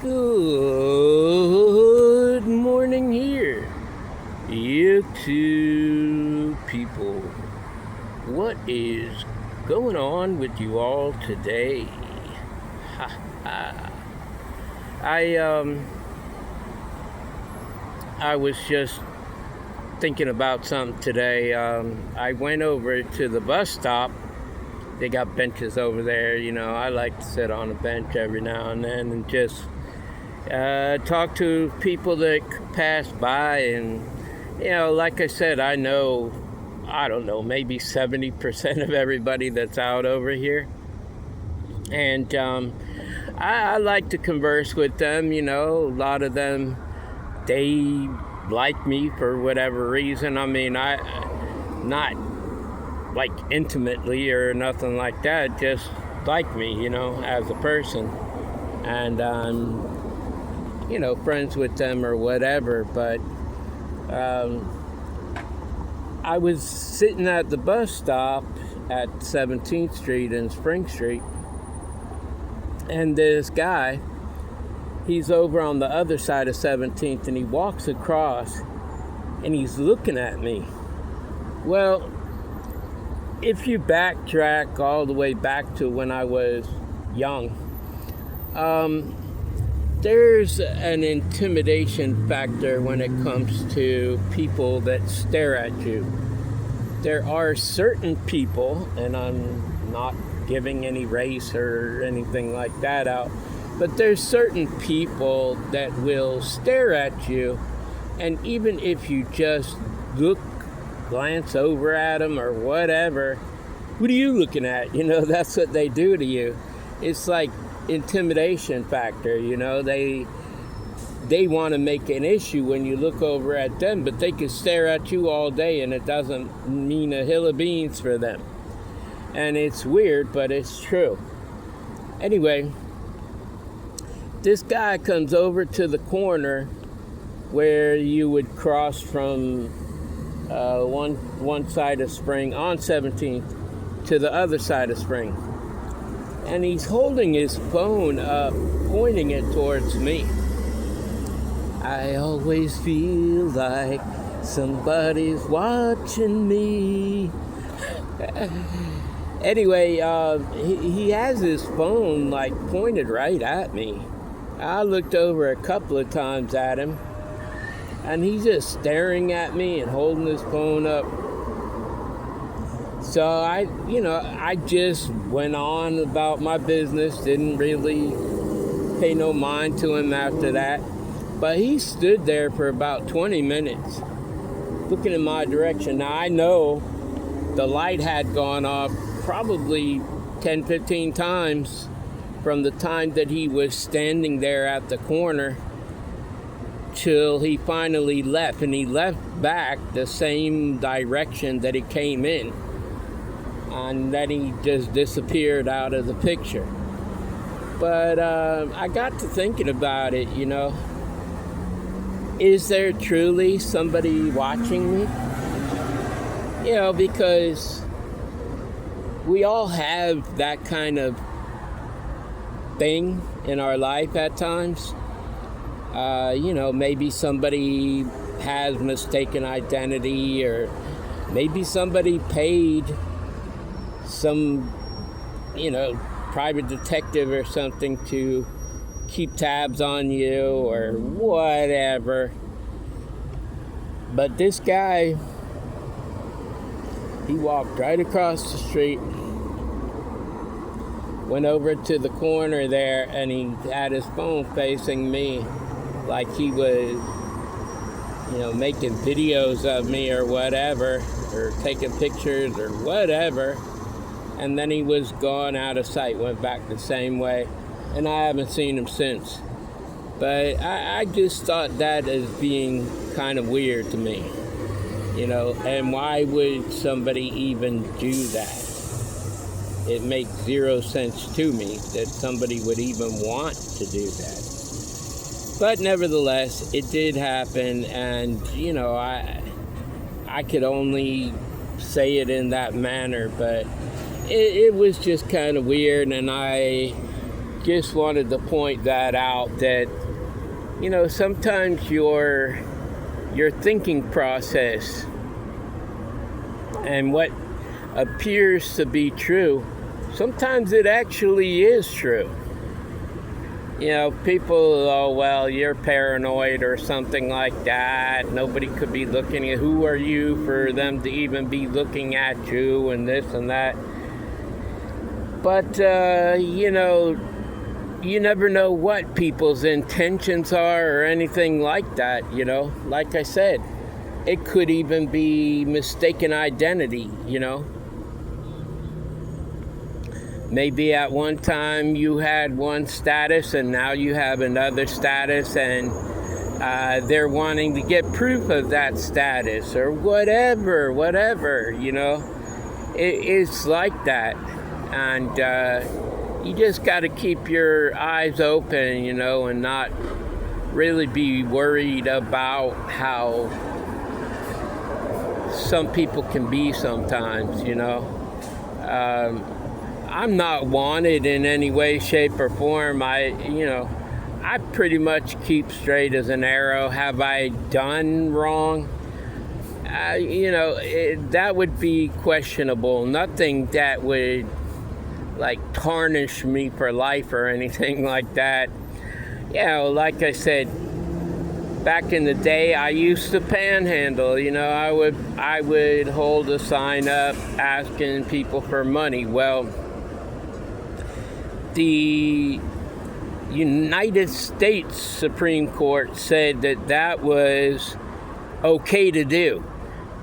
Good morning here, YouTube people. What is going on with you all today? Ha ha. I was just thinking about something today. I went over to the bus stop. They got benches over there. I like to sit on a bench every now and then and just talk to people that pass by. And like I said, I don't know, maybe 70% of everybody that's out over here. And I like to converse with them. A lot of them, they like me for whatever reason. I mean, I not like intimately or nothing like that, just like me, as a person. And friends with them or whatever. But I was sitting at the bus stop at 17th Street and Spring Street, and this guy, he's over on the other side of 17th, and he walks across and he's looking at me. Well, if you backtrack all the way back to when I was young, there's an intimidation factor when it comes to people that stare at you. There are certain people, and I'm not giving any race or anything like that out, but there's certain people that will stare at you, and even if you just glance over at them or whatever, what are you looking at? That's what they do to you. It's like intimidation factor. They want to make an issue when you look over at them, but they can stare at you all day and it doesn't mean a hill of beans for them. And it's weird, but it's true. Anyway, this guy comes over to the corner where you would cross from one side of Spring on 17th to the other side of Spring. And he's holding his phone up, pointing it towards me. I always feel like somebody's watching me. Anyway, he has his phone pointed right at me. I looked over a couple of times at him, and he's just staring at me and holding his phone up. So I just went on about my business, didn't really pay no mind to him after that. But he stood there for about 20 minutes looking in my direction. Now I know the light had gone off probably 10, 15 times from the time that he was standing there at the corner till he finally left. And he left back the same direction that he came in. And then he just disappeared out of the picture. But I got to thinking about it, Is there truly somebody watching me? Because we all have that kind of thing in our life at times. Maybe somebody has mistaken identity, or maybe somebody paid some, private detective or something to keep tabs on you or whatever. But this guy, he walked right across the street, went over to the corner there, and he had his phone facing me like he was, making videos of me or whatever, or taking pictures or whatever. And then he was gone out of sight, went back the same way, and I haven't seen him since. But I just thought that as being kind of weird to me, and why would somebody even do that? It makes zero sense to me that somebody would even want to do that. But nevertheless, it did happen, and I could only say it in that manner, but it was just kind of weird, and I just wanted to point that out, that, you know, sometimes your thinking process and what appears to be true, sometimes it actually is true. You know, people, oh, well, you're paranoid or something like that. Nobody could be looking at, who are you for them to even be looking at you, and this and that. But, you know, you never know what people's intentions are or anything like that, you know. Like I said, it could even be mistaken identity, you know. Maybe at one time you had one status and now you have another status, and they're wanting to get proof of that status or whatever, you know. It's like that. And you just got to keep your eyes open, you know, and not really be worried about how some people can be sometimes, you know. I'm not wanted in any way, shape, or form. I pretty much keep straight as an arrow. Have I done wrong? That would be questionable. Nothing that would, like, tarnish me for life or anything like that. You know, like I said, back in the day, I used to panhandle. You know, I would hold a sign up asking people for money. Well, the United States Supreme Court said that was okay to do,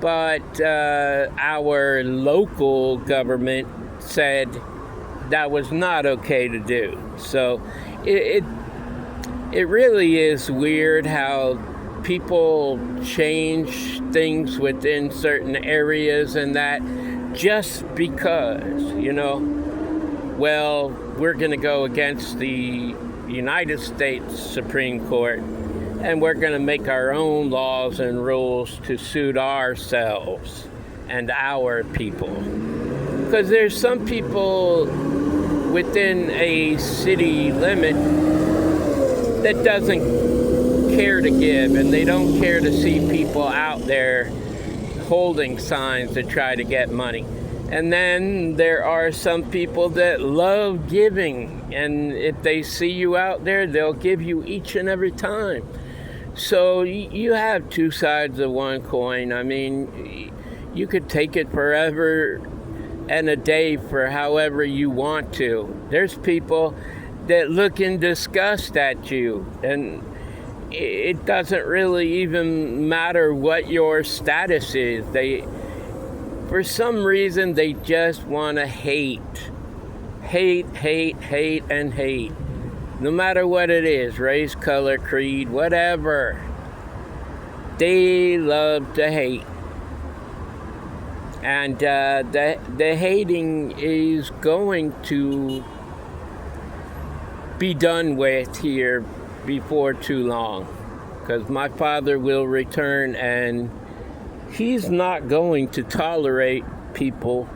but our local government said that was not okay to do. So it really is weird how people change things within certain areas, and that just because, you know, well, we're going to go against the United States Supreme Court and we're going to make our own laws and rules to suit ourselves and our people. Because there's some people within a city limit that doesn't care to give, and they don't care to see people out there holding signs to try to get money. And then there are some people that love giving, and if they see you out there, they'll give you each and every time. So you have two sides of one coin. I mean, you could take it forever and a day for however you want to. There's people that look in disgust at you, and it doesn't really even matter what your status is. For some reason, they just want to hate, and hate. No matter what it is, race, color, creed, whatever. They love to hate. And the hating is going to be done with here before too long. Because my Father will return, and He's not going to tolerate people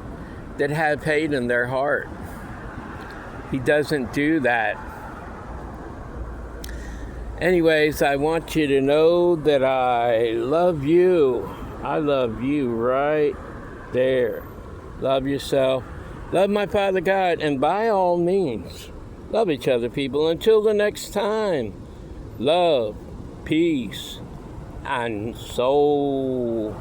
that have hate in their heart. He doesn't do that. Anyways, I want you to know that I love you. I love you right there. Love yourself. Love my Father God. And by all means, love each other, people. Until the next time, love, peace, and soul.